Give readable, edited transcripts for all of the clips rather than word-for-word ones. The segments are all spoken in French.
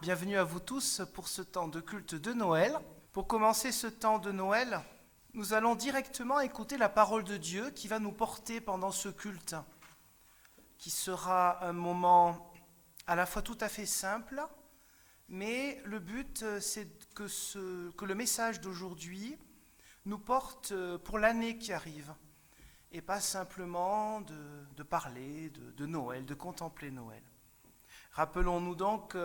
Bienvenue à vous tous pour ce temps de culte de Noël. Pour commencer ce temps de Noël, nous allons directement écouter la parole de Dieu qui va nous porter pendant ce culte, qui sera un moment à la fois tout à fait simple, mais le but c'est que le message d'aujourd'hui nous porte pour l'année qui arrive, et pas simplement de parler de Noël, de contempler Noël. Rappelons-nous donc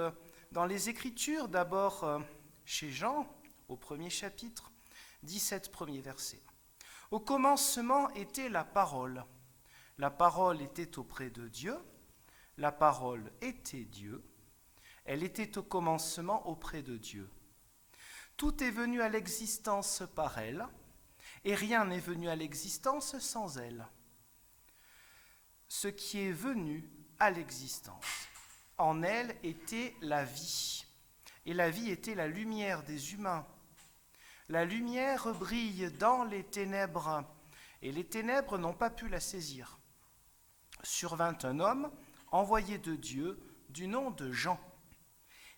dans les Écritures, d'abord chez Jean, au premier chapitre, 17 premiers versets. Au commencement était la parole. La parole était auprès de Dieu. La parole était Dieu. Elle était au commencement auprès de Dieu. Tout est venu à l'existence par elle, et rien n'est venu à l'existence sans elle. Ce qui est venu à l'existence, en elle était la vie, et la vie était la lumière des humains. La lumière brille dans les ténèbres, et les ténèbres n'ont pas pu la saisir. Survint un homme, envoyé de Dieu, du nom de Jean.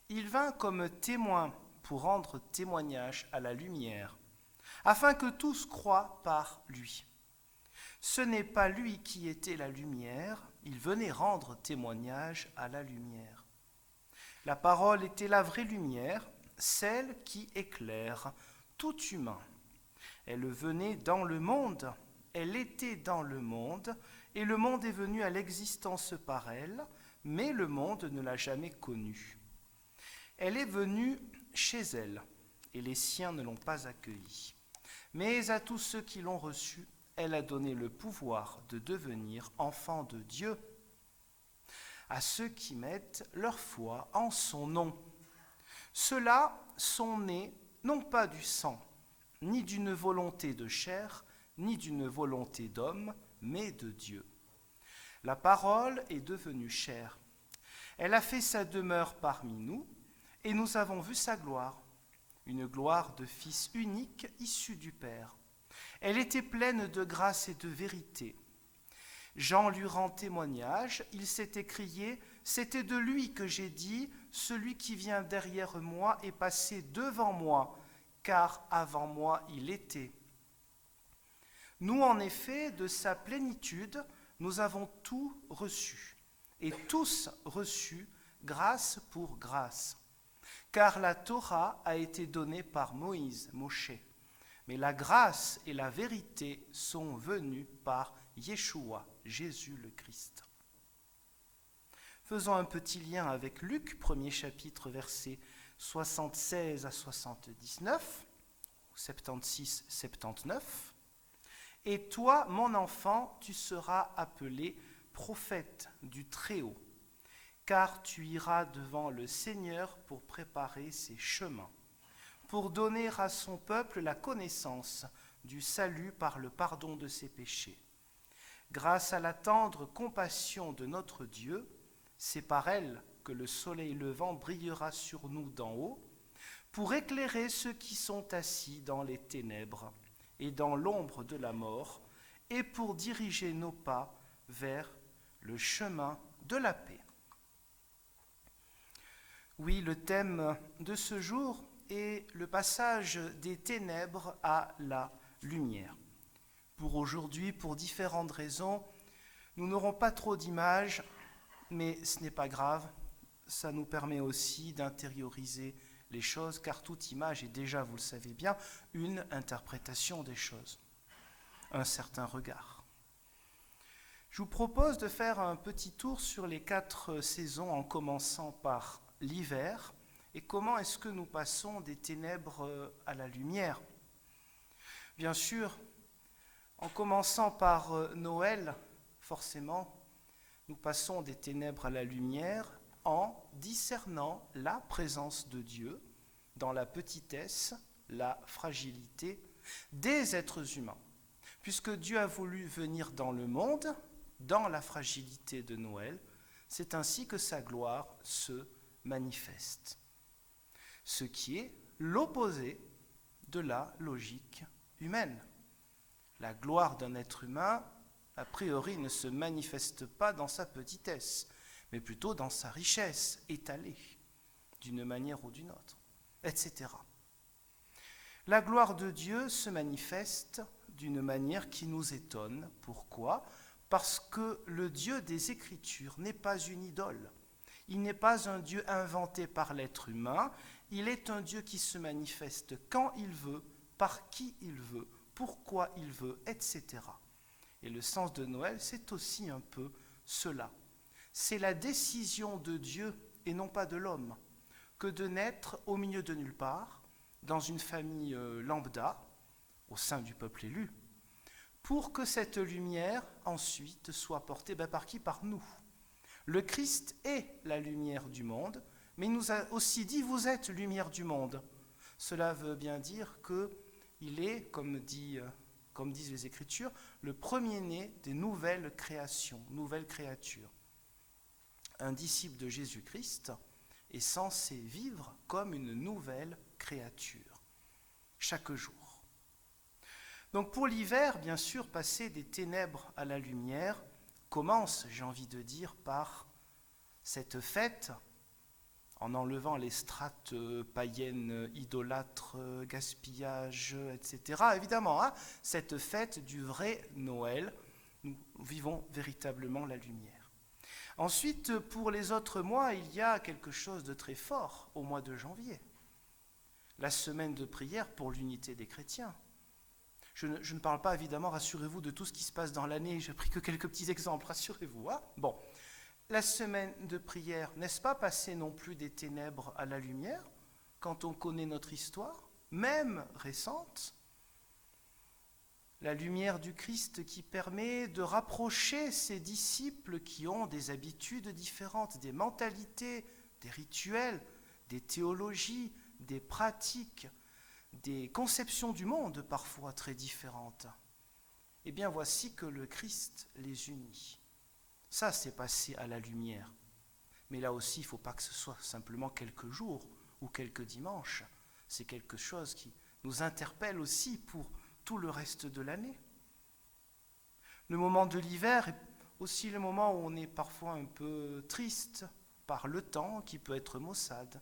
Il vint comme témoin pour rendre témoignage à la lumière, afin que tous croient par lui. Ce n'est pas lui qui était la lumière, il venait rendre témoignage à la lumière. La parole était la vraie lumière, celle qui éclaire tout humain. Elle venait dans le monde, elle était dans le monde, et le monde est venu à l'existence par elle, mais le monde ne l'a jamais connue. Elle est venue chez elle, et les siens ne l'ont pas accueillie. Mais à tous ceux qui l'ont reçue, elle a donné le pouvoir de devenir enfants de Dieu, à ceux qui mettent leur foi en son nom. Ceux-là sont nés non pas du sang, ni d'une volonté de chair, ni d'une volonté d'homme, mais de Dieu. La parole est devenue chair. Elle a fait sa demeure parmi nous, et nous avons vu sa gloire, une gloire de Fils unique issu du Père. Elle était pleine de grâce et de vérité. Jean lui rend témoignage, il s'est écrié « C'est de lui que j'ai dit, celui qui vient derrière moi est passé devant moi, car avant moi il était. » Nous, en effet, de sa plénitude, nous avons tout reçu, et tous reçu grâce pour grâce. Car la Torah a été donnée par Moïse, Moshe. Mais la grâce et la vérité sont venues par Yeshua, Jésus le Christ. Faisons un petit lien avec Luc, premier chapitre, versets 76 à 79, 76-79. « Et toi, mon enfant, tu seras appelé prophète du Très-Haut, car tu iras devant le Seigneur pour préparer ses chemins, pour donner à son peuple la connaissance du salut par le pardon de ses péchés. Grâce à la tendre compassion de notre Dieu, c'est par elle que le soleil levant brillera sur nous d'en haut, pour éclairer ceux qui sont assis dans les ténèbres et dans l'ombre de la mort, et pour diriger nos pas vers le chemin de la paix. » Oui, le thème de ce jour est le passage des ténèbres à la lumière. Pour aujourd'hui, pour différentes raisons, nous n'aurons pas trop d'images, mais ce n'est pas grave, ça nous permet aussi d'intérioriser les choses, car toute image est déjà, vous le savez bien, une interprétation des choses, un certain regard. Je vous propose de faire un petit tour sur les 4 saisons, en commençant par l'hiver, et comment est-ce que nous passons des ténèbres à la lumière. Bien sûr, en commençant par Noël, forcément, nous passons des ténèbres à la lumière en discernant la présence de Dieu dans la petitesse, la fragilité des êtres humains. Puisque Dieu a voulu venir dans le monde, dans la fragilité de Noël, c'est ainsi que sa gloire se manifeste. Ce qui est l'opposé de la logique humaine. La gloire d'un être humain, a priori, ne se manifeste pas dans sa petitesse, mais plutôt dans sa richesse étalée, d'une manière ou d'une autre, etc. La gloire de Dieu se manifeste d'une manière qui nous étonne. Pourquoi ? Parce que le Dieu des Écritures n'est pas une idole. Il n'est pas un Dieu inventé par l'être humain. Il est un Dieu qui se manifeste quand il veut, par qui il veut, pourquoi il veut, etc. Et le sens de Noël, c'est aussi un peu cela. C'est la décision de Dieu et non pas de l'homme que de naître au milieu de nulle part, dans une famille lambda, au sein du peuple élu, pour que cette lumière ensuite soit portée par qui ? Par nous. Le Christ est la lumière du monde, mais il nous a aussi dit « vous êtes lumière du monde ». Cela veut bien dire qu'il est, comme disent les Écritures, le premier-né des nouvelles créations, nouvelles créatures. Un disciple de Jésus-Christ est censé vivre comme une nouvelle créature, chaque jour. Donc pour l'hiver, bien sûr, passer des ténèbres à la lumière commence, j'ai envie de dire, par cette fête, en enlevant les strates païennes, idolâtres, gaspillage, etc. Évidemment, cette fête du vrai Noël, nous vivons véritablement la lumière. Ensuite, pour les autres mois, il y a quelque chose de très fort au mois de janvier. La semaine de prière pour l'unité des chrétiens. Je ne parle pas, évidemment, rassurez-vous, de tout ce qui se passe dans l'année. Je n'ai pris que quelques petits exemples, rassurez-vous. Bon, la semaine de prière, n'est-ce pas passer non plus des ténèbres à la lumière, quand on connaît notre histoire, même récente ? La lumière du Christ qui permet de rapprocher ses disciples qui ont des habitudes différentes, des mentalités, des rituels, des théologies, des pratiques, des conceptions du monde parfois très différentes. Eh bien, voici que le Christ les unit. Ça, c'est passé à la lumière. Mais là aussi, il ne faut pas que ce soit simplement quelques jours ou quelques dimanches. C'est quelque chose qui nous interpelle aussi pour tout le reste de l'année. Le moment de l'hiver est aussi le moment où on est parfois un peu triste par le temps qui peut être maussade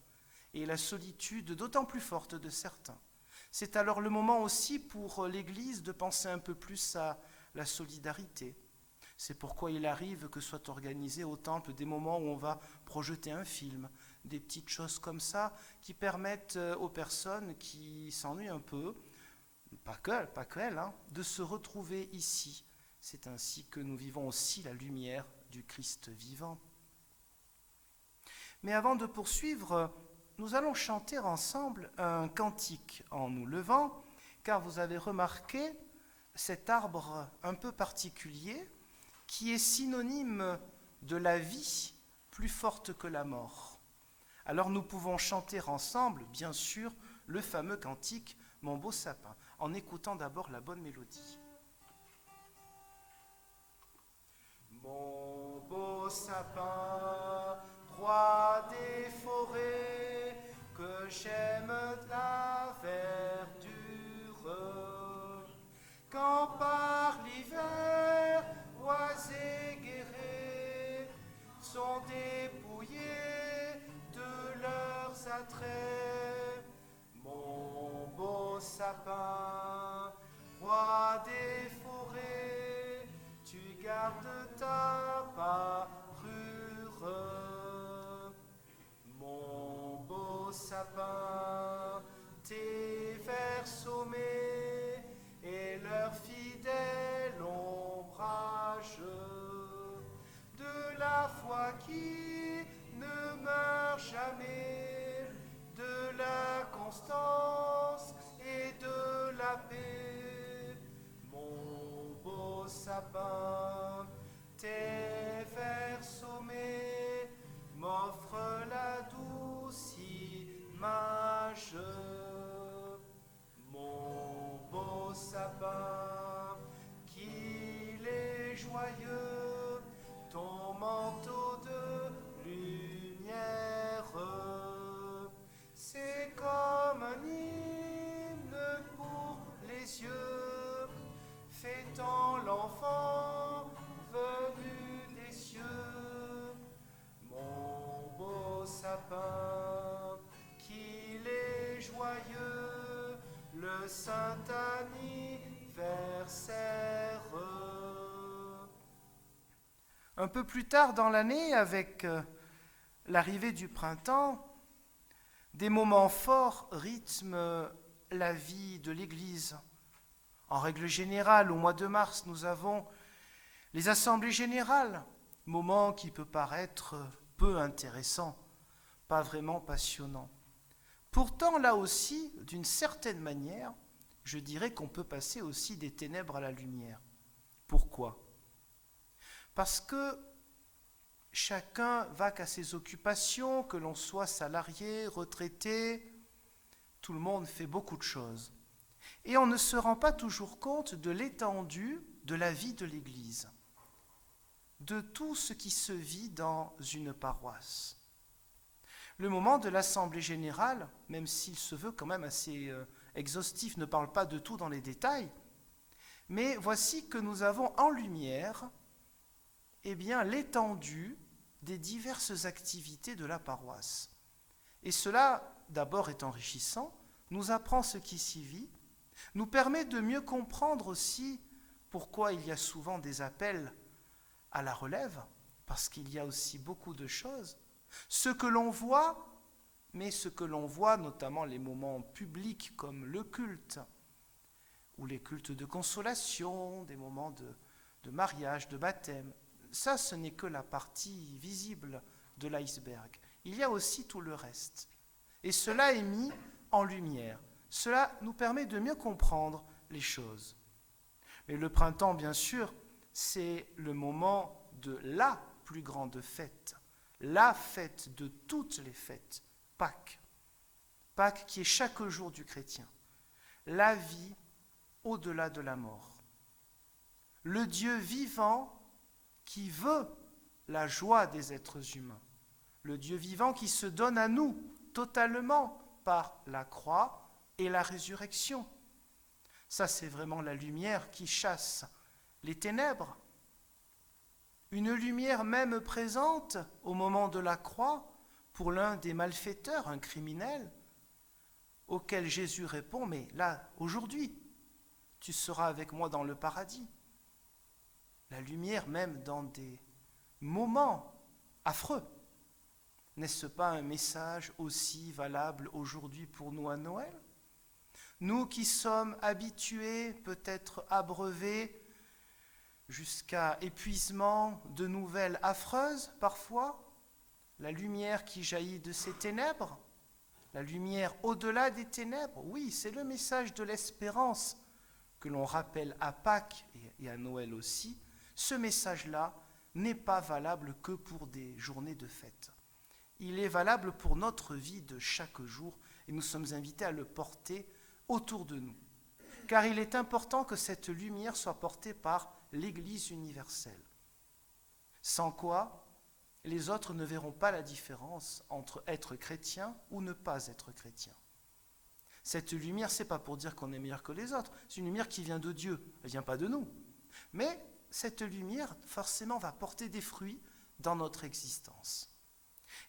et la solitude d'autant plus forte de certains. C'est alors le moment aussi pour l'Église de penser un peu plus à la solidarité. C'est pourquoi il arrive que soient organisés au temple des moments où on va projeter un film, des petites choses comme ça qui permettent aux personnes qui s'ennuient un peu, pas qu'elles, de se retrouver ici. C'est ainsi que nous vivons aussi la lumière du Christ vivant. Mais avant de poursuivre, nous allons chanter ensemble un cantique en nous levant, car vous avez remarqué cet arbre un peu particulier qui est synonyme de la vie plus forte que la mort. Alors nous pouvons chanter ensemble, bien sûr, le fameux cantique « Mon beau sapin », en écoutant d'abord la bonne mélodie. Mon beau sapin, roi des forêts, que j'aime ta verdure, quand par l'hiver, oies et guérets sont dépouillés de leurs attraits. Mon beau sapin, roi des forêts, tu gardes ta parure. Mon beau sapin, tes vers sommés et leur fidèle ombrage, de la foi qui ne meurt jamais, de la constance et de la paix. Mon beau sapin, tes vers sommés m'offrent la douce image. Mon beau sapin, qu'il est joyeux, ton manteau de lumière. C'est comme un hymne pour les yeux, fêtant l'enfant venu des cieux. Mon beau sapin, le saint anniversaire. Un peu plus tard dans l'année, avec l'arrivée du printemps, des moments forts rythment la vie de l'Église. En règle générale, au mois de mars, nous avons les assemblées générales, moment qui peut paraître peu intéressant, pas vraiment passionnant. Pourtant, là aussi, d'une certaine manière, je dirais qu'on peut passer aussi des ténèbres à la lumière. Pourquoi ? Parce que chacun va qu'à ses occupations, que l'on soit salarié, retraité, tout le monde fait beaucoup de choses. Et on ne se rend pas toujours compte de l'étendue de la vie de l'Église, de tout ce qui se vit dans une paroisse. Le moment de l'Assemblée générale, même s'il se veut quand même assez exhaustif, ne parle pas de tout dans les détails, mais voici que nous avons en lumière l'étendue des diverses activités de la paroisse. Et cela, d'abord, est enrichissant, nous apprend ce qui s'y vit, nous permet de mieux comprendre aussi pourquoi il y a souvent des appels à la relève, parce qu'il y a aussi beaucoup de choses. Ce que l'on voit, mais ce que l'on voit, notamment les moments publics comme le culte, ou les cultes de consolation, des moments de mariage, de baptême, ça, ce n'est que la partie visible de l'iceberg. Il y a aussi tout le reste. Et cela est mis en lumière. Cela nous permet de mieux comprendre les choses. Mais le printemps, bien sûr, c'est le moment de la plus grande fête, la fête de toutes les fêtes, Pâques. Pâques qui est chaque jour du chrétien. La vie au-delà de la mort. Le Dieu vivant qui veut la joie des êtres humains. Le Dieu vivant qui se donne à nous totalement par la croix et la résurrection. Ça, c'est vraiment la lumière qui chasse les ténèbres. Une lumière même présente au moment de la croix pour l'un des malfaiteurs, un criminel, auquel Jésus répond, mais là, aujourd'hui, tu seras avec moi dans le paradis. La lumière même dans des moments affreux. N'est-ce pas un message aussi valable aujourd'hui pour nous à Noël ? Nous qui sommes habitués, peut-être abreuvés, jusqu'à épuisement de nouvelles affreuses parfois, la lumière qui jaillit de ces ténèbres, la lumière au-delà des ténèbres, oui, c'est le message de l'espérance que l'on rappelle à Pâques et à Noël aussi. Ce message-là n'est pas valable que pour des journées de fête. Il est valable pour notre vie de chaque jour et nous sommes invités à le porter autour de nous. Car il est important que cette lumière soit portée par l'Église universelle. Sans quoi, les autres ne verront pas la différence entre être chrétien ou ne pas être chrétien. Cette lumière, ce n'est pas pour dire qu'on est meilleur que les autres, c'est une lumière qui vient de Dieu, elle ne vient pas de nous. Mais cette lumière, forcément, va porter des fruits dans notre existence.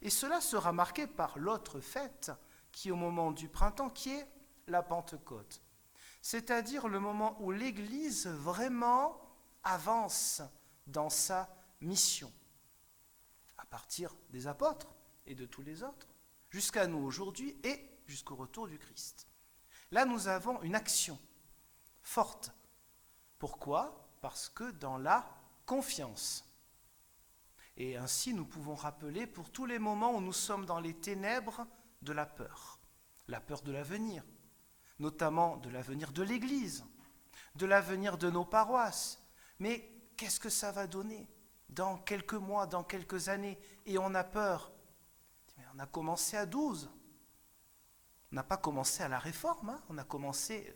Et cela sera marqué par l'autre fête qui est au moment du printemps, qui est la Pentecôte. C'est-à-dire le moment où l'Église vraiment avance dans sa mission, à partir des apôtres et de tous les autres, jusqu'à nous aujourd'hui et jusqu'au retour du Christ. Là, nous avons une action forte. Pourquoi ? Parce que dans la confiance. Et ainsi, nous pouvons rappeler pour tous les moments où nous sommes dans les ténèbres de la peur de l'avenir, notamment de l'avenir de l'Église, de l'avenir de nos paroisses. Mais qu'est-ce que ça va donner dans quelques mois, dans quelques années ? Et on a peur. Mais on a commencé à 12. On n'a pas commencé à la Réforme, on a commencé...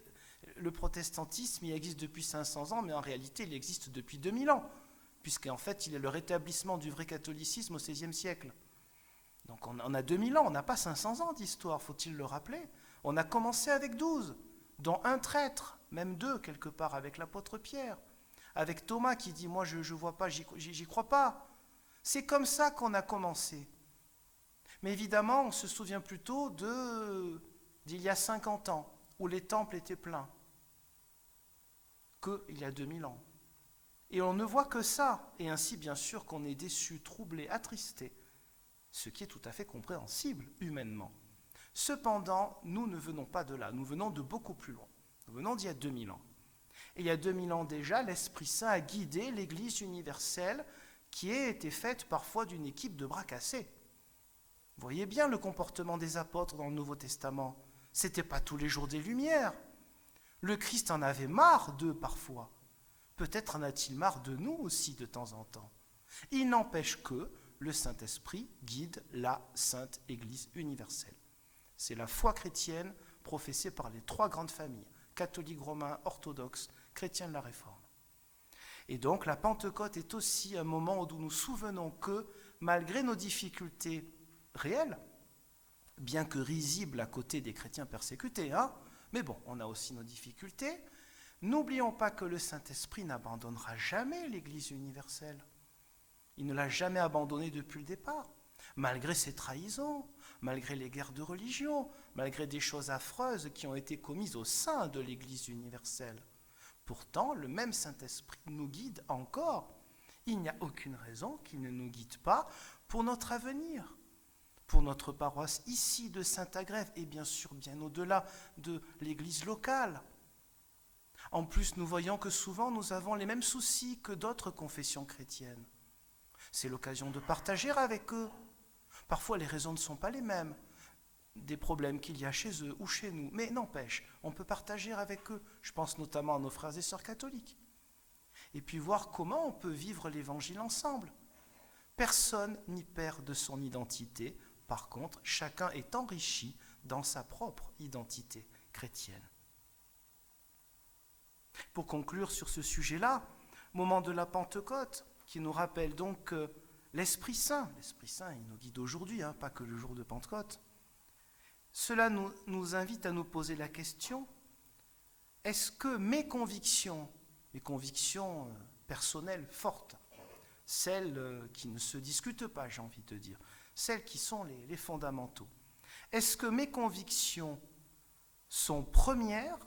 Le protestantisme, il existe depuis 500 ans, mais en réalité, il existe depuis 2000 ans, puisqu'en fait, il est le rétablissement du vrai catholicisme au XVIe siècle. Donc on a 2000 ans, on n'a pas 500 ans d'histoire, faut-il le rappeler. On a commencé avec 12, dont un traître, même 2 quelque part, avec l'apôtre Pierre, avec Thomas qui dit « moi je ne vois pas, j'y crois pas ». C'est comme ça qu'on a commencé. Mais évidemment, on se souvient plutôt d'il y a 50 ans, où les temples étaient pleins qu'il y a 2000 ans. Et on ne voit que ça, et ainsi bien sûr qu'on est déçu, troublé, attristé, ce qui est tout à fait compréhensible humainement. Cependant, nous ne venons pas de là, nous venons de beaucoup plus loin. Nous venons d'il y a 2000 ans. Et il y a 2000 ans déjà, l'Esprit Saint a guidé l'Église universelle qui a été faite parfois d'une équipe de bras cassés. Vous voyez bien le comportement des apôtres dans le Nouveau Testament. Ce n'était pas tous les jours des Lumières. Le Christ en avait marre d'eux parfois. Peut-être en a-t-il marre de nous aussi de temps en temps. Il n'empêche que le Saint-Esprit guide la Sainte Église universelle. C'est la foi chrétienne professée par les trois grandes familles, catholiques, romains, orthodoxes, chrétiens de la Réforme. Et donc la Pentecôte est aussi un moment où nous nous souvenons que, malgré nos difficultés réelles, bien que risibles à côté des chrétiens persécutés, mais bon, on a aussi nos difficultés, n'oublions pas que le Saint-Esprit n'abandonnera jamais l'Église universelle. Il ne l'a jamais abandonnée depuis le départ, malgré ses trahisons, malgré les guerres de religion, malgré des choses affreuses qui ont été commises au sein de l'Église universelle. Pourtant, le même Saint-Esprit nous guide encore. Il n'y a aucune raison qu'il ne nous guide pas pour notre avenir, pour notre paroisse ici de Saint-Agrève et bien sûr bien au-delà de l'Église locale. En plus, nous voyons que souvent nous avons les mêmes soucis que d'autres confessions chrétiennes. C'est l'occasion de partager avec eux. Parfois, les raisons ne sont pas les mêmes des problèmes qu'il y a chez eux ou chez nous. Mais n'empêche, on peut partager avec eux. Je pense notamment à nos frères et sœurs catholiques. Et puis voir comment on peut vivre l'Évangile ensemble. Personne n'y perd de son identité. Par contre, chacun est enrichi dans sa propre identité chrétienne. Pour conclure sur ce sujet-là, moment de la Pentecôte, qui nous rappelle donc que l'Esprit Saint, il nous guide aujourd'hui, pas que le jour de Pentecôte, cela nous invite à nous poser la question, est-ce que mes convictions personnelles fortes, celles qui ne se discutent pas, j'ai envie de dire, celles qui sont les fondamentaux, est-ce que mes convictions sont premières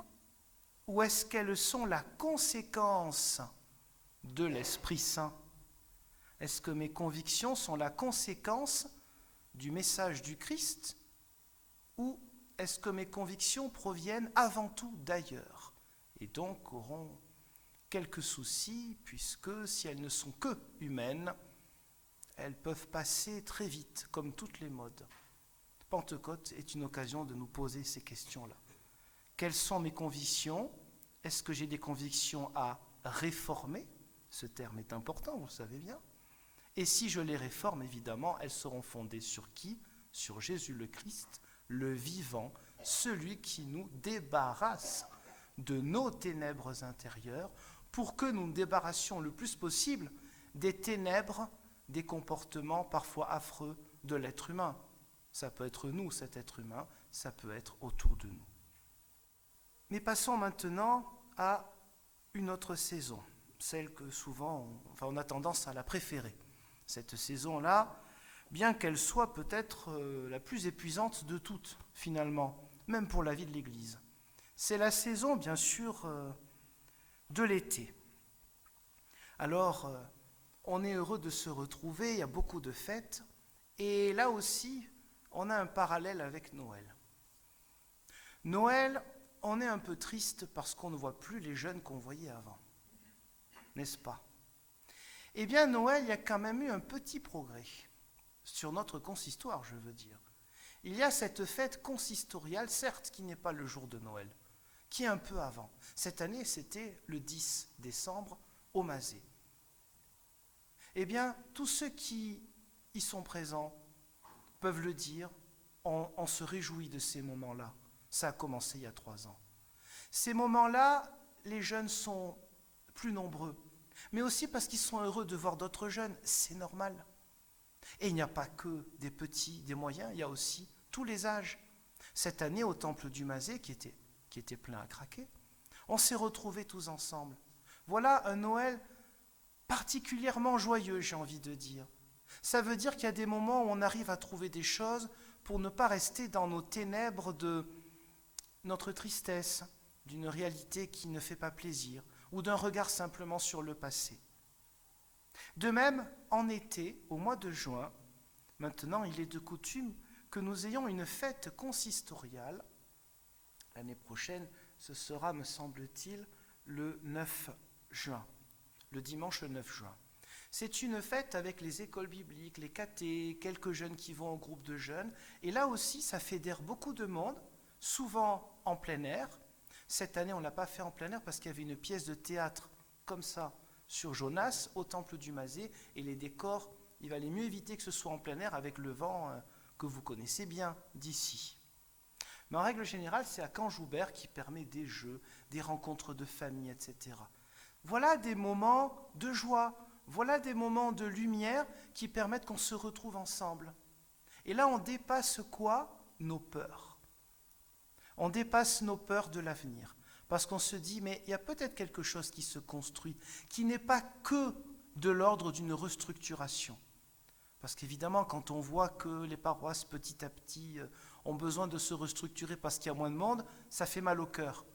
ou est-ce qu'elles sont la conséquence de l'Esprit Saint ? Est-ce que mes convictions sont la conséquence du message du Christ ou est-ce que mes convictions proviennent avant tout d'ailleurs et donc auront quelques soucis puisque si elles ne sont que humaines, elles peuvent passer très vite comme toutes les modes. Pentecôte est une occasion de nous poser ces questions-là. Quelles sont mes convictions ? Est-ce que j'ai des convictions à réformer ? Ce terme est important, vous le savez bien. Et si je les réforme, évidemment, elles seront fondées sur qui ? Sur Jésus le Christ, le vivant, celui qui nous débarrasse de nos ténèbres intérieures pour que nous nous débarrassions le plus possible des ténèbres, des comportements parfois affreux de l'être humain. Ça peut être nous, cet être humain, ça peut être autour de nous. Mais passons maintenant à une autre saison, celle que souvent on a tendance à la préférer. Cette saison-là, bien qu'elle soit peut-être la plus épuisante de toutes, finalement, même pour la vie de l'Église. C'est la saison, bien sûr, de l'été. Alors, on est heureux de se retrouver, il y a beaucoup de fêtes, et là aussi, on a un parallèle avec Noël. Noël, on est un peu triste parce qu'on ne voit plus les jeunes qu'on voyait avant, n'est-ce pas ? Eh bien, Noël, il y a quand même eu un petit progrès, sur notre consistoire, je veux dire. Il y a cette fête consistoriale, certes, qui n'est pas le jour de Noël, qui est un peu avant. Cette année, c'était le 10 décembre, au Mazet. Eh bien, tous ceux qui y sont présents peuvent le dire, on se réjouit de ces moments-là. Ça a commencé il y a 3 ans. Ces moments-là, les jeunes sont plus nombreux, mais aussi parce qu'ils sont heureux de voir d'autres jeunes, c'est normal. Et il n'y a pas que des petits, des moyens, il y a aussi tous les âges. Cette année, au temple du Mazet, qui était plein à craquer, on s'est retrouvés tous ensemble. Voilà un Noël particulièrement joyeux, j'ai envie de dire. Ça veut dire qu'il y a des moments où on arrive à trouver des choses pour ne pas rester dans nos ténèbres de notre tristesse d'une réalité qui ne fait pas plaisir ou d'un regard simplement sur le passé. De même, en été, au mois de juin, maintenant il est de coutume que nous ayons une fête consistoriale. L'année prochaine, ce sera, me semble-t-il, le 9 juin, le dimanche 9 juin. C'est une fête avec les écoles bibliques, les catés, quelques jeunes qui vont au groupe de jeunes. Et là aussi, ça fédère beaucoup de monde, souvent en plein air. Cette année, on ne l'a pas fait en plein air parce qu'il y avait une pièce de théâtre comme ça sur Jonas, au temple du Mazet. Et les décors, il valait mieux éviter que ce soit en plein air avec le vent que vous connaissez bien d'ici. Mais en règle générale, c'est à Camp-Joubert qui permet des jeux, des rencontres de famille, etc. Voilà des moments de joie, voilà des moments de lumière qui permettent qu'on se retrouve ensemble. Et là, on dépasse quoi ? Nos peurs. On dépasse nos peurs de l'avenir. Parce qu'on se dit, mais il y a peut-être quelque chose qui se construit, qui n'est pas que de l'ordre d'une restructuration. Parce qu'évidemment, quand on voit que les paroisses, petit à petit, ont besoin de se restructurer parce qu'il y a moins de monde, ça fait mal au cœur.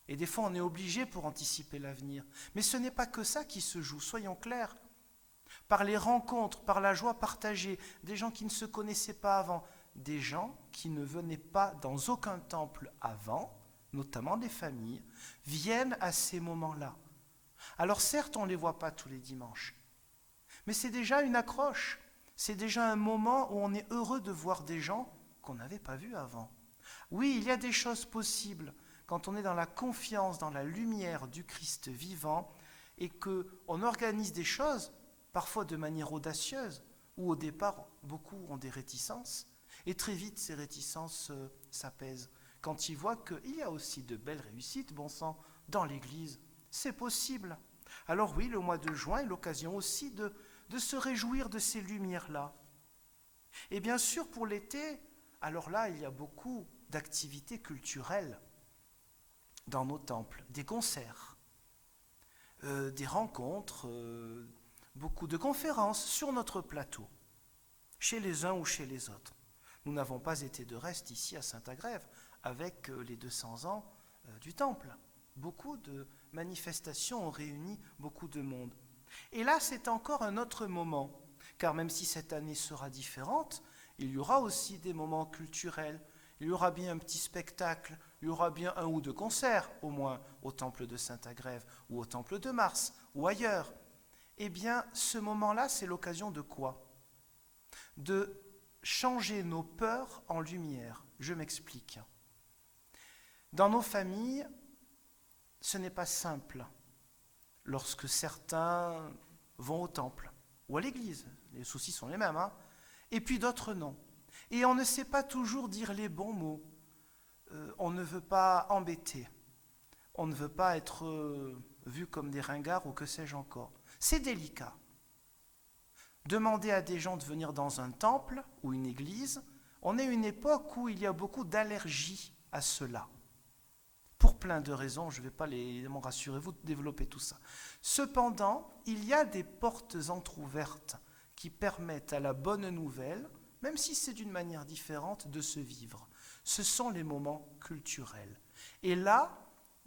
Et des fois, on est obligé pour anticiper l'avenir. Mais ce n'est pas que ça qui se joue, soyons clairs. Par les rencontres, par la joie partagée, des gens qui ne se connaissaient pas avant, des gens qui ne venaient pas dans aucun temple avant, notamment des familles, viennent à ces moments-là. Alors certes, on ne les voit pas tous les dimanches, mais c'est déjà une accroche, c'est déjà un moment où on est heureux de voir des gens qu'on n'avait pas vus avant. Oui, il y a des choses possibles quand on est dans la confiance, dans la lumière du Christ vivant, et qu'on organise des choses, parfois de manière audacieuse, où au départ, beaucoup ont des réticences, et très vite, ces réticences s'apaisent. Quand ils voient qu'il y a aussi de belles réussites, bon sang, dans l'Église, c'est possible. Alors oui, le mois de juin est l'occasion aussi de se réjouir de ces lumières-là. Et bien sûr, pour l'été, alors là, il y a beaucoup d'activités culturelles dans nos temples, des concerts, des rencontres, beaucoup de conférences sur notre plateau, chez les uns ou chez les autres. Nous n'avons pas été de reste ici à Saint-Agrève avec les 200 ans du temple. Beaucoup de manifestations ont réuni beaucoup de monde. Et là, c'est encore un autre moment, car même si cette année sera différente, il y aura aussi des moments culturels, il y aura bien un petit spectacle, il y aura bien un ou deux concerts, au moins au temple de Saint-Agrève ou au temple de Mars ou ailleurs. Eh bien, ce moment-là, c'est l'occasion de quoi ? De changer nos peurs en lumière. Je m'explique. Dans nos familles, ce n'est pas simple lorsque certains vont au temple ou à l'église. Les soucis sont les mêmes, hein, et puis d'autres non. Et on ne sait pas toujours dire les bons mots. On ne veut pas embêter. On ne veut pas être vu comme des ringards ou que sais-je encore. C'est délicat. Demander à des gens de venir dans un temple ou une église, on est une époque où il y a beaucoup d'allergies à cela. Pour plein de raisons, je ne vais pas, rassurez-vous, développer tout ça. Cependant, il y a des portes entr'ouvertes qui permettent à la bonne nouvelle, même si c'est d'une manière différente, de se vivre. Ce sont les moments culturels. Et là,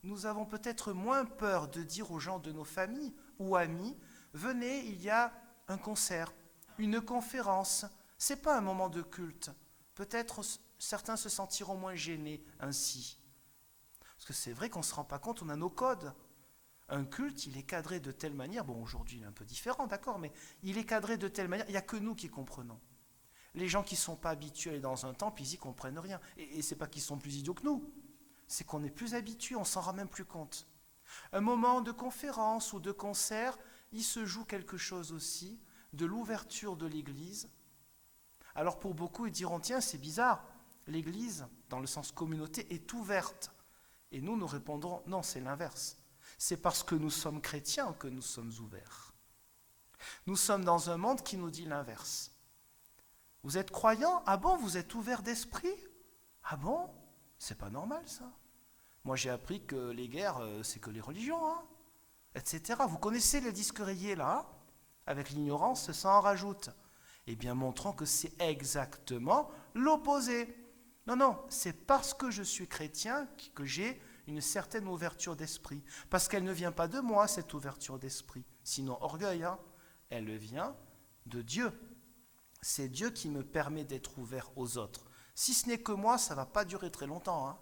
nous avons peut-être moins peur de dire aux gens de nos familles ou amis, venez, il y a un concert, une conférence. Ce n'est pas un moment de culte. Peut-être certains se sentiront moins gênés ainsi. Parce que c'est vrai qu'on ne se rend pas compte, on a nos codes. Un culte, il est cadré de telle manière, bon aujourd'hui il est un peu différent, d'accord, mais il est cadré de telle manière, il n'y a que nous qui comprenons. Les gens qui ne sont pas habitués à aller dans un temple, ils n'y comprennent rien. Et ce n'est pas qu'ils sont plus idiots que nous, c'est qu'on est plus habitués, on ne s'en rend même plus compte. Un moment de conférence ou de concert, il se joue quelque chose aussi de l'ouverture de l'Église. Alors pour beaucoup, ils diront, tiens, c'est bizarre, l'Église, dans le sens communauté, est ouverte. Et nous répondrons, non, c'est l'inverse. C'est parce que nous sommes chrétiens que nous sommes ouverts. Nous sommes dans un monde qui nous dit l'inverse. Vous êtes croyants ? Ah bon, vous êtes ouverts d'esprit ? Ah bon ? C'est pas normal ça. Moi j'ai appris que les guerres, c'est que les religions, hein, etc. Vous connaissez les disques rayés là, hein, avec l'ignorance, ça en rajoute. Eh bien montrons que c'est exactement l'opposé. Non, non, c'est parce que je suis chrétien que j'ai une certaine ouverture d'esprit. Parce qu'elle ne vient pas de moi, cette ouverture d'esprit. Sinon, orgueil, hein. Elle vient de Dieu. C'est Dieu qui me permet d'être ouvert aux autres. Si ce n'est que moi, ça ne va pas durer très longtemps, hein.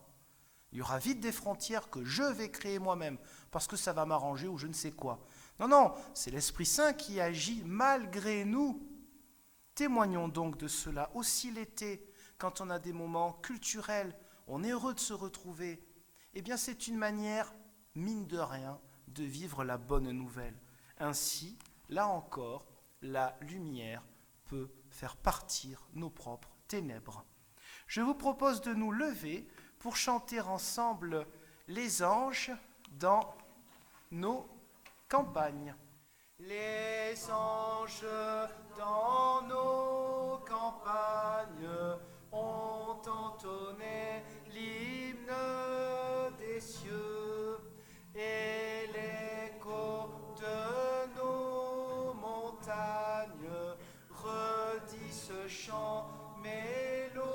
Il y aura vite des frontières que je vais créer moi-même, parce que ça va m'arranger ou je ne sais quoi. Non, non, c'est l'Esprit Saint qui agit malgré nous. Témoignons donc de cela. Aussi l'été, quand on a des moments culturels, on est heureux de se retrouver. Eh bien, c'est une manière, mine de rien, de vivre la bonne nouvelle. Ainsi, là encore, la lumière peut faire partir nos propres ténèbres. Je vous propose de nous lever pour chanter ensemble les anges dans nos campagnes. Les anges dans nos campagnes ont entonné l'hymne des cieux et l'écho de nos montagnes redit ce chant mélodieux.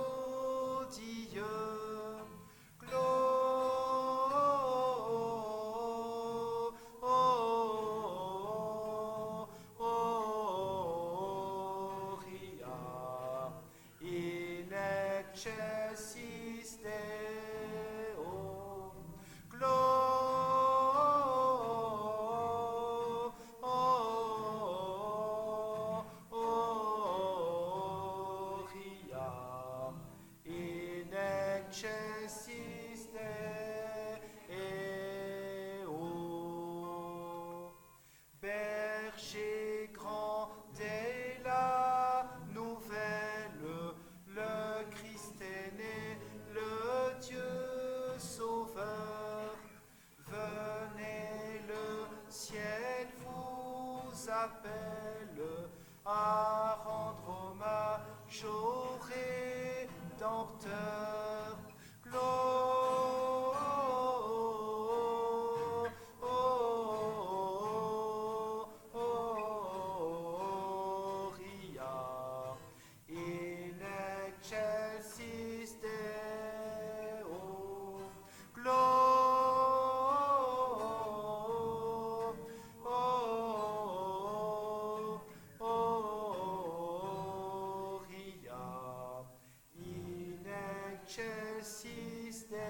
Excelsis Deo, Gloria in excelsis Deo. Berger grand dès la nouvelle, le Christ est né, le Dieu sauveur. Venez, le ciel vous appelle à rendre hommage au Rédempteur. Gloria in excelsis Deo. Gloria in excelsis Deo.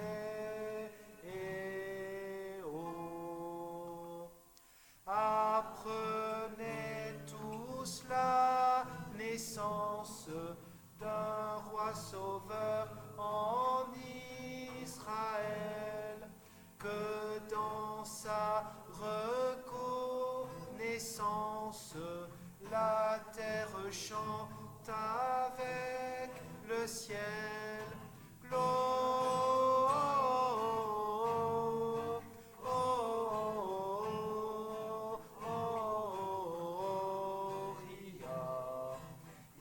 Apprenez tous la naissance d'un roi sauveur en Israël, que dans sa reconnaissance la terre chante avec le ciel. Gloria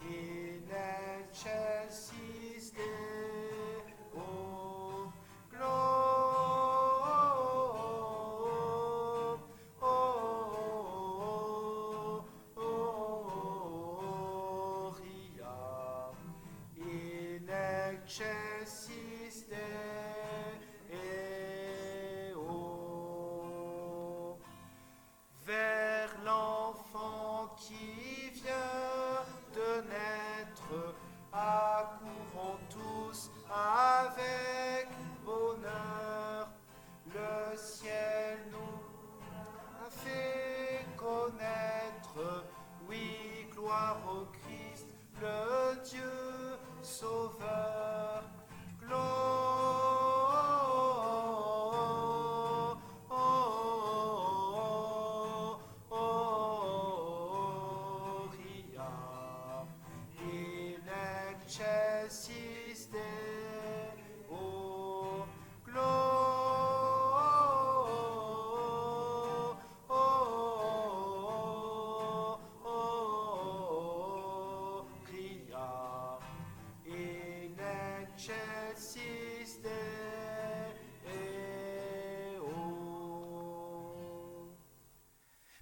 in excelsis Deo. Gloria in excelsis Deo. Vers l'enfant qui vient de naître, accourons tous avec bonheur. Le ciel nous a fait connaître, oui, gloire au Christ, le Dieu sauveur. Gloria in excelsis Deo. Gloria in excelsis Deo.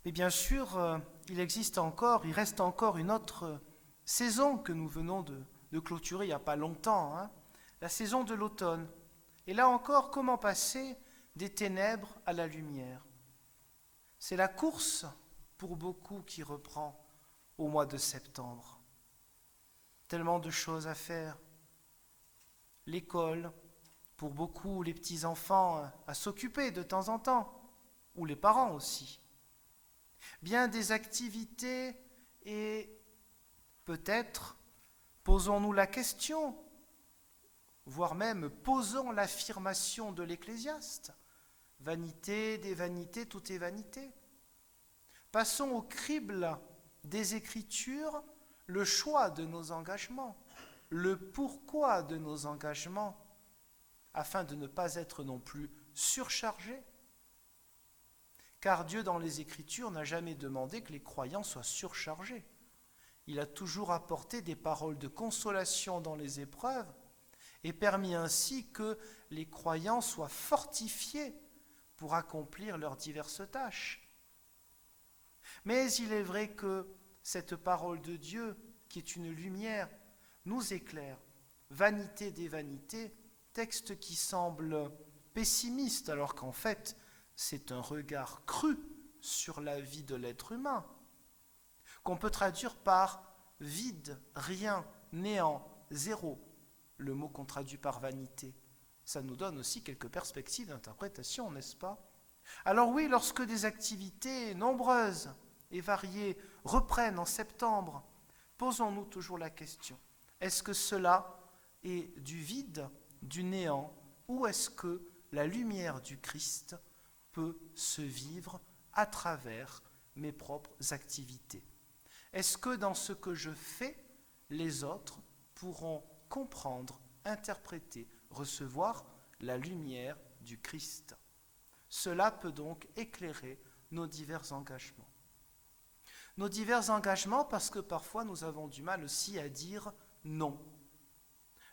Mais bien sûr, il reste encore une autre saison que nous venons de clôturer il n'y a pas longtemps, hein, la saison de l'automne. Et là encore, comment passer des ténèbres à la lumière? C'est la course pour beaucoup qui reprend au mois de septembre. Tellement de choses à faire. L'école, pour beaucoup les petits-enfants à s'occuper de temps en temps, ou les parents aussi. Bien des activités et peut-être posons-nous la question, voire même posons l'affirmation de l'Ecclésiaste. Vanité des vanités, tout est vanité. Passons au crible des Écritures le choix de nos engagements, le pourquoi de nos engagements, afin de ne pas être non plus surchargés. Car Dieu, dans les Écritures, n'a jamais demandé que les croyants soient surchargés. Il a toujours apporté des paroles de consolation dans les épreuves et permis ainsi que les croyants soient fortifiés pour accomplir leurs diverses tâches. Mais il est vrai que cette parole de Dieu, qui est une lumière, nous éclaire. Vanité des vanités, texte qui semble pessimiste, alors qu'en fait, c'est un regard cru sur la vie de l'être humain, qu'on peut traduire par vide, rien, néant, zéro, le mot qu'on traduit par vanité. Ça nous donne aussi quelques perspectives d'interprétation, n'est-ce pas? Alors oui, lorsque des activités nombreuses et variées reprennent en septembre, posons-nous toujours la question, est-ce que cela est du vide, du néant, ou est-ce que la lumière du Christ peut se vivre à travers mes propres activités? Est-ce que dans ce que je fais, les autres pourront comprendre, interpréter, recevoir la lumière du Christ? Cela peut donc éclairer nos divers engagements. Nos divers engagements parce que parfois nous avons du mal aussi à dire non.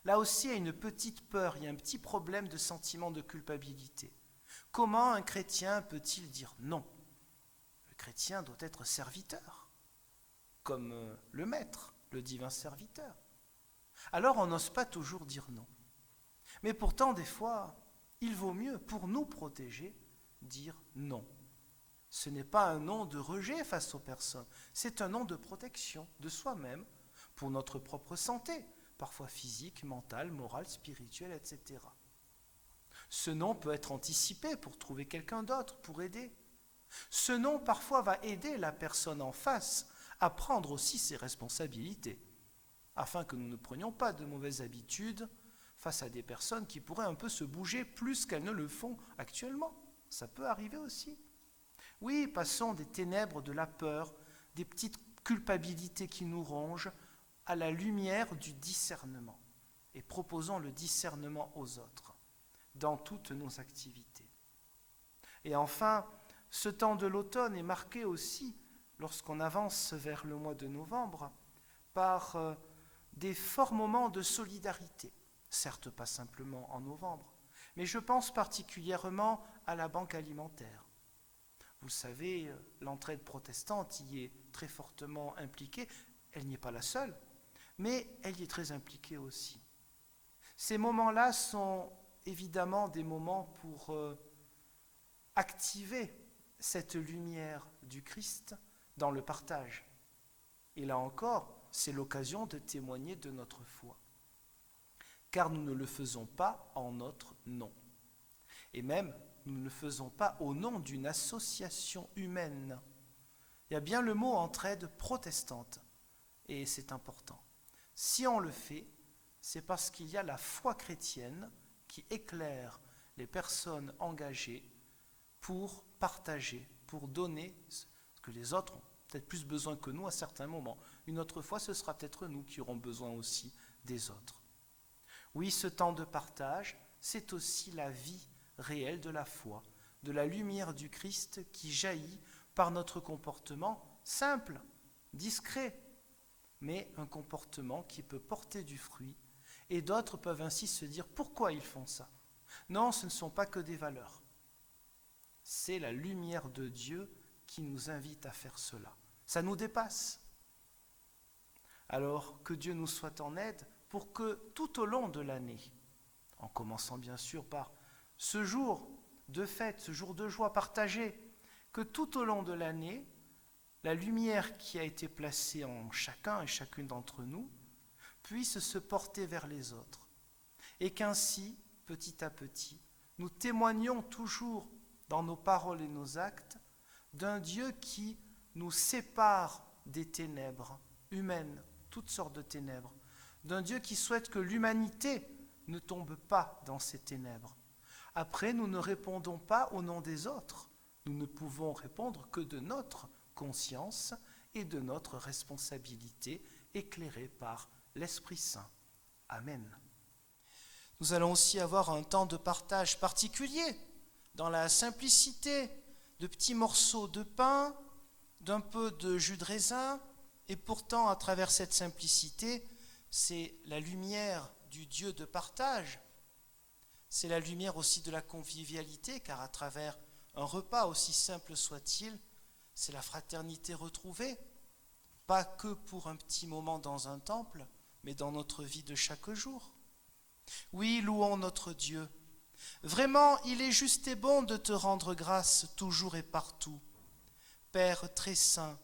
Là aussi, il y a une petite peur, il y a un petit problème de sentiment de culpabilité. Comment un chrétien peut-il dire non? Le chrétien doit être serviteur, comme le maître, le divin serviteur. Alors on n'ose pas toujours dire non. Mais pourtant, des fois, il vaut mieux, pour nous protéger, dire non. Ce n'est pas un non de rejet face aux personnes, c'est un non de protection de soi-même pour notre propre santé, parfois physique, mentale, morale, spirituelle, etc. Ce non peut être anticipé pour trouver quelqu'un d'autre, pour aider. Ce non parfois va aider la personne en face à prendre aussi ses responsabilités, afin que nous ne prenions pas de mauvaises habitudes face à des personnes qui pourraient un peu se bouger plus qu'elles ne le font actuellement. Ça peut arriver aussi. Oui, passons des ténèbres de la peur, des petites culpabilités qui nous rongent, à la lumière du discernement. Et proposons le discernement aux autres, dans toutes nos activités. Et enfin, ce temps de l'automne est marqué aussi, lorsqu'on avance vers le mois de novembre, par des forts moments de solidarité. Certes, pas simplement en novembre, mais je pense particulièrement à la banque alimentaire. Vous le savez, l'entraide protestante y est très fortement impliquée. Elle n'y est pas la seule, mais elle y est très impliquée aussi. Ces moments-là sont évidemment des moments pour activer cette lumière du Christ dans le partage. Et là encore, c'est l'occasion de témoigner de notre foi. Car nous ne le faisons pas en notre nom. Et même, nous ne le faisons pas au nom d'une association humaine. Il y a bien le mot entraide protestante, et c'est important. Si on le fait, c'est parce qu'il y a la foi chrétienne qui éclaire les personnes engagées pour partager, pour donner ce que les autres ont peut-être plus besoin que nous à certains moments. Une autre fois, ce sera peut-être nous qui aurons besoin aussi des autres. Oui, ce temps de partage, c'est aussi la vie réelle de la foi, de la lumière du Christ qui jaillit par notre comportement simple, discret, mais un comportement qui peut porter du fruit. Et d'autres peuvent ainsi se dire pourquoi ils font ça. Non, ce ne sont pas que des valeurs. C'est la lumière de Dieu qui nous invite à faire cela. Ça nous dépasse. Alors que Dieu nous soit en aide pour que tout au long de l'année, en commençant bien sûr par ce jour de fête, ce jour de joie partagée, que tout au long de l'année, la lumière qui a été placée en chacun et chacune d'entre nous puisse se porter vers les autres. Et qu'ainsi, petit à petit, nous témoignons toujours dans nos paroles et nos actes d'un Dieu qui nous sépare des ténèbres humaines, toutes sortes de ténèbres, d'un Dieu qui souhaite que l'humanité ne tombe pas dans ces ténèbres. Après, nous ne répondons pas au nom des autres, nous ne pouvons répondre que de notre conscience et de notre responsabilité éclairée par l'Esprit Saint. Amen. Nous allons aussi avoir un temps de partage particulier, dans la simplicité de petits morceaux de pain, d'un peu de jus de raisin, et pourtant, à travers cette simplicité, c'est la lumière du Dieu de partage. C'est la lumière aussi de la convivialité, car à travers un repas, aussi simple soit-il, c'est la fraternité retrouvée, pas que pour un petit moment dans un temple, mais dans notre vie de chaque jour. Oui, louons notre Dieu. Vraiment, il est juste et bon de te rendre grâce toujours et partout. Père très saint,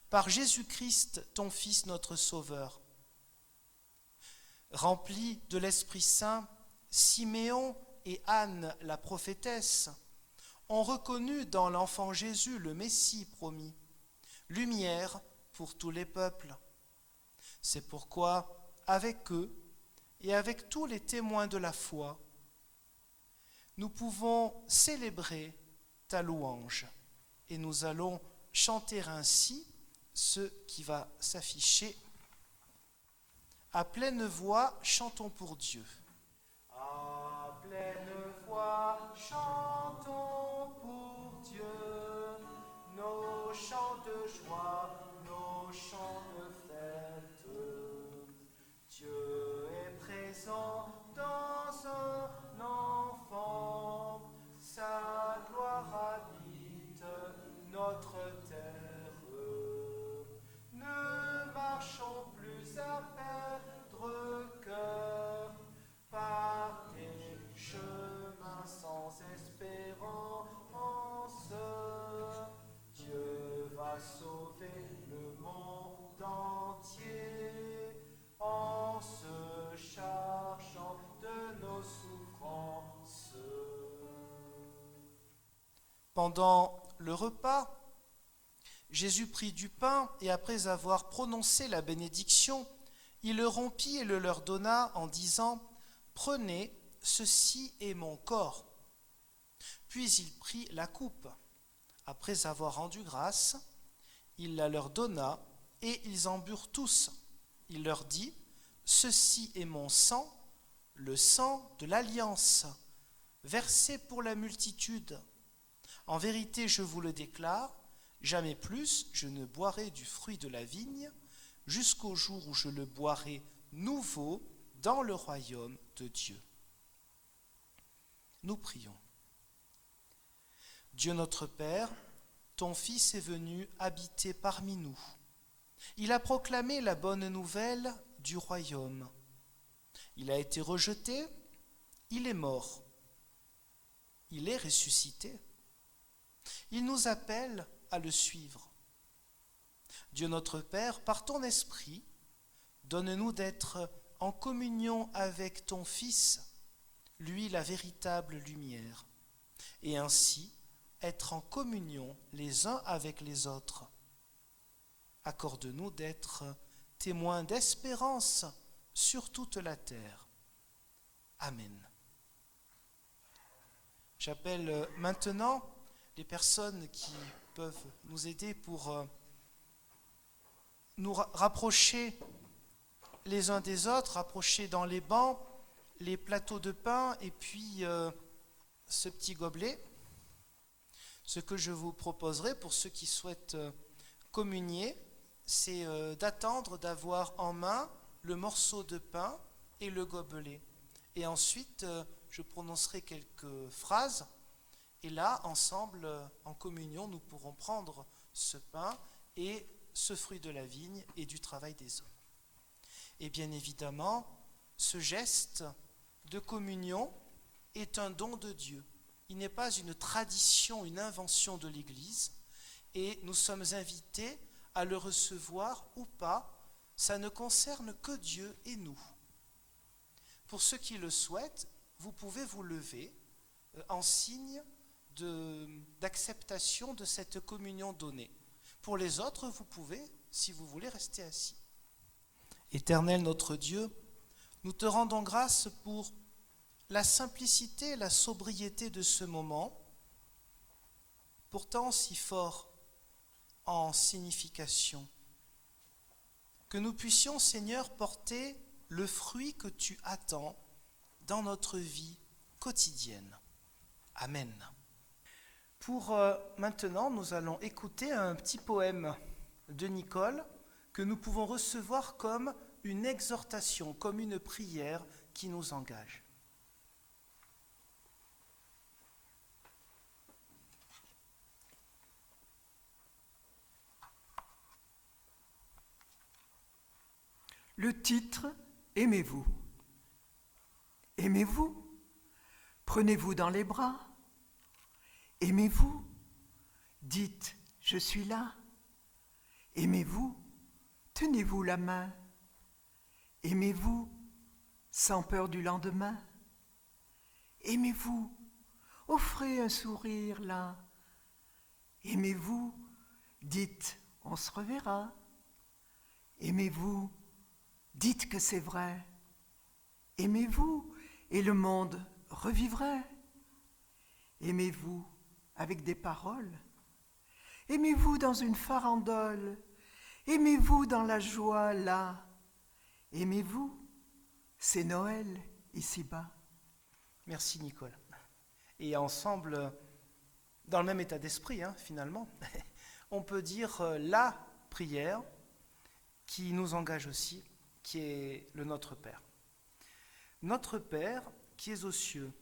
par Jésus-Christ, ton Fils notre Sauveur. Remplis de l'Esprit Saint, Siméon et Anne, la prophétesse, ont reconnu dans l'enfant Jésus le Messie promis, lumière pour tous les peuples. C'est pourquoi, avec eux et avec tous les témoins de la foi, nous pouvons célébrer ta louange et nous allons chanter ainsi ce qui va s'afficher. À pleine voix, chantons pour Dieu. À pleine voix, chantons pour Dieu nos chants de joie, nos chants de fête. Dieu est présent dans un enfant, sa gloire habite notre terre. Ne marchons plus à perdre cœur par des chemins sans espérance. Dieu va sauver le monde entier en se chargeant de nos souffrances. Pendant le repas, Jésus prit du pain et après avoir prononcé la bénédiction, il le rompit et le leur donna en disant « Prenez, ceci est mon corps ». Puis il prit la coupe. Après avoir rendu grâce, il la leur donna et ils en burent tous. Il leur dit « Ceci est mon sang, le sang de l'alliance, versé pour la multitude. En vérité, je vous le déclare, jamais plus je ne boirai du fruit de la vigne, jusqu'au jour où je le boirai nouveau dans le royaume de Dieu. » Nous prions. Dieu notre Père, ton Fils est venu habiter parmi nous. Il a proclamé la bonne nouvelle du royaume. Il a été rejeté, il est mort. Il est ressuscité. Il nous appelle à le suivre. Dieu notre Père, par ton esprit, donne-nous d'être en communion avec ton Fils, lui la véritable lumière, et ainsi être en communion les uns avec les autres. Accorde-nous d'être témoins d'espérance sur toute la terre. Amen. J'appelle maintenant les personnes qui peuvent nous aider pour nous rapprocher les uns des autres, rapprocher dans les bancs les plateaux de pain et puis ce petit gobelet. Ce que je vous proposerai pour ceux qui souhaitent communier, c'est d'attendre d'avoir en main le morceau de pain et le gobelet. Et ensuite, je prononcerai quelques phrases. Et là, ensemble, en communion, nous pourrons prendre ce pain et ce fruit de la vigne et du travail des hommes. Et bien évidemment, ce geste de communion est un don de Dieu. Il n'est pas une tradition, une invention de l'Église, et nous sommes invités à le recevoir ou pas. Ça ne concerne que Dieu et nous. Pour ceux qui le souhaitent, vous pouvez vous lever en signe d'acceptation de cette communion donnée. Pour les autres, vous pouvez, si vous voulez, rester assis. Éternel notre Dieu, nous te rendons grâce pour la simplicité et la sobriété de ce moment, pourtant si fort en signification. Que nous puissions, Seigneur, porter le fruit que tu attends dans notre vie quotidienne. Amen. Pour maintenant, nous allons écouter un petit poème de Nicole que nous pouvons recevoir comme une exhortation, comme une prière qui nous engage. Le titre « Aimez-vous ». Aimez-vous ? Prenez-vous dans les bras. Aimez-vous ? Dites « Je suis là ». Aimez-vous ? Tenez-vous la main. Aimez-vous ? Sans peur du lendemain. Aimez-vous ? Offrez un sourire là. Aimez-vous ? Dites « On se reverra ». Aimez-vous ? Dites que c'est vrai. Aimez-vous et le monde revivrait. Aimez-vous avec des paroles. Aimez-vous dans une farandole. Aimez-vous dans la joie là. Aimez-vous, c'est Noël ici-bas. Merci Nicole. Et ensemble, dans le même état d'esprit, finalement, on peut dire la prière qui nous engage aussi, qui est le Notre Père. Notre Père qui es aux cieux,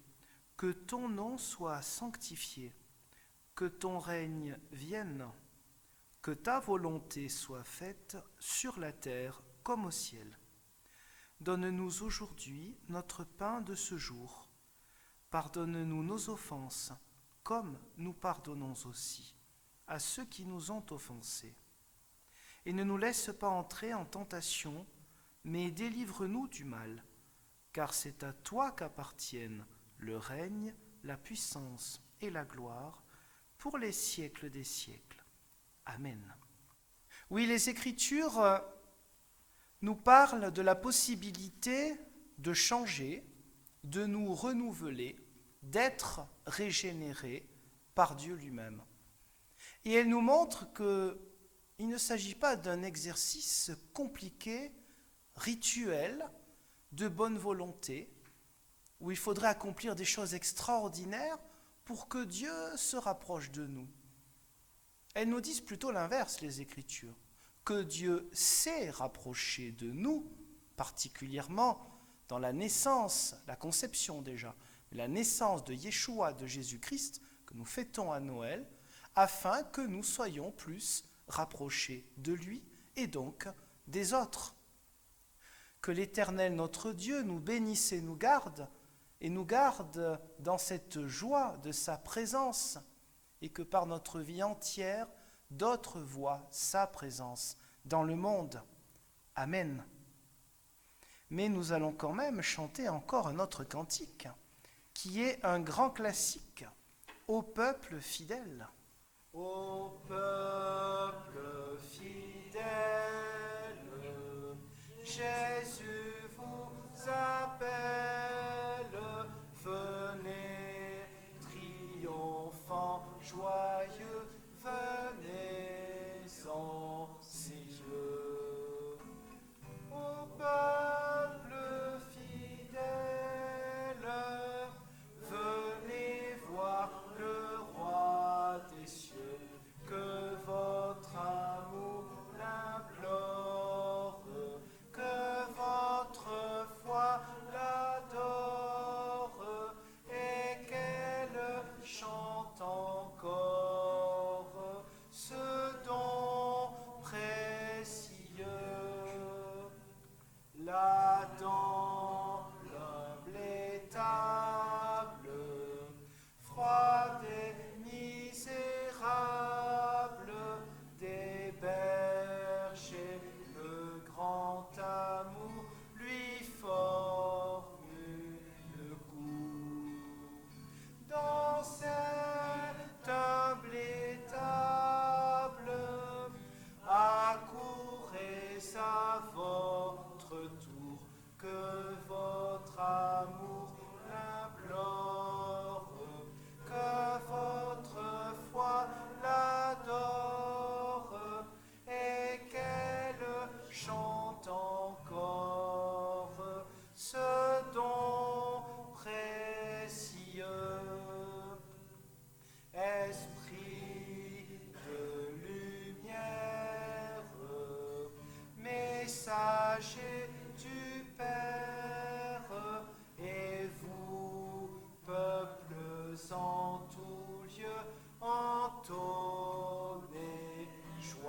que ton nom soit sanctifié, que ton règne vienne, que ta volonté soit faite sur la terre comme au ciel. Donne-nous aujourd'hui notre pain de ce jour. Pardonne-nous nos offenses, comme nous pardonnons aussi à ceux qui nous ont offensés. Et ne nous laisse pas entrer en tentation, mais délivre-nous du mal, car c'est à toi qu'appartiennent le règne, la puissance et la gloire pour les siècles des siècles. Amen. Oui, les Écritures nous parlent de la possibilité de changer, de nous renouveler, d'être régénérés par Dieu lui-même. Et elles nous montrent qu'il ne s'agit pas d'un exercice compliqué, rituel, de bonne volonté, où il faudrait accomplir des choses extraordinaires pour que Dieu se rapproche de nous. Elles nous disent plutôt l'inverse, les Écritures, que Dieu s'est rapproché de nous, particulièrement dans la naissance, la conception déjà, la naissance de Yeshua, de Jésus-Christ, que nous fêtons à Noël, afin que nous soyons plus rapprochés de lui et donc des autres. Que l'Éternel, notre Dieu, nous bénisse et nous garde dans cette joie de sa présence, et que par notre vie entière, d'autres voient sa présence dans le monde. Amen. Mais nous allons quand même chanter encore un autre cantique, qui est un grand classique, Ô peuple fidèle. Ô peuple fidèle, Jésus vous appelle, venez, triomphant, joyeux, venez en ses yeux. Ô peuple fidèle, venez voir le roi des cieux, que votre amour l'implore, que votre foi l'adore.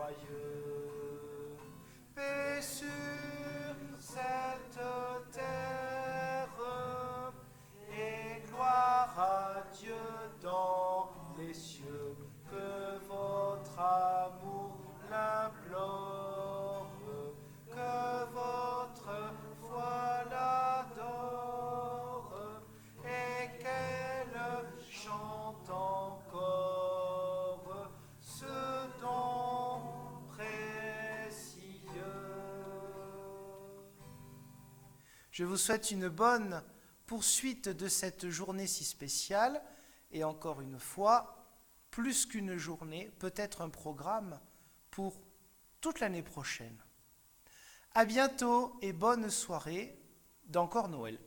joyeux. Paix sur cette terre et gloire à Dieu dans les cieux, que votre amour l'implore, que votre foi l'adore et qu'elle chante encore ce don précieux. Je vous souhaite une bonne poursuite de cette journée si spéciale et encore une fois, plus qu'une journée, peut-être un programme pour toute l'année prochaine. À bientôt et bonne soirée d'Encore Noël.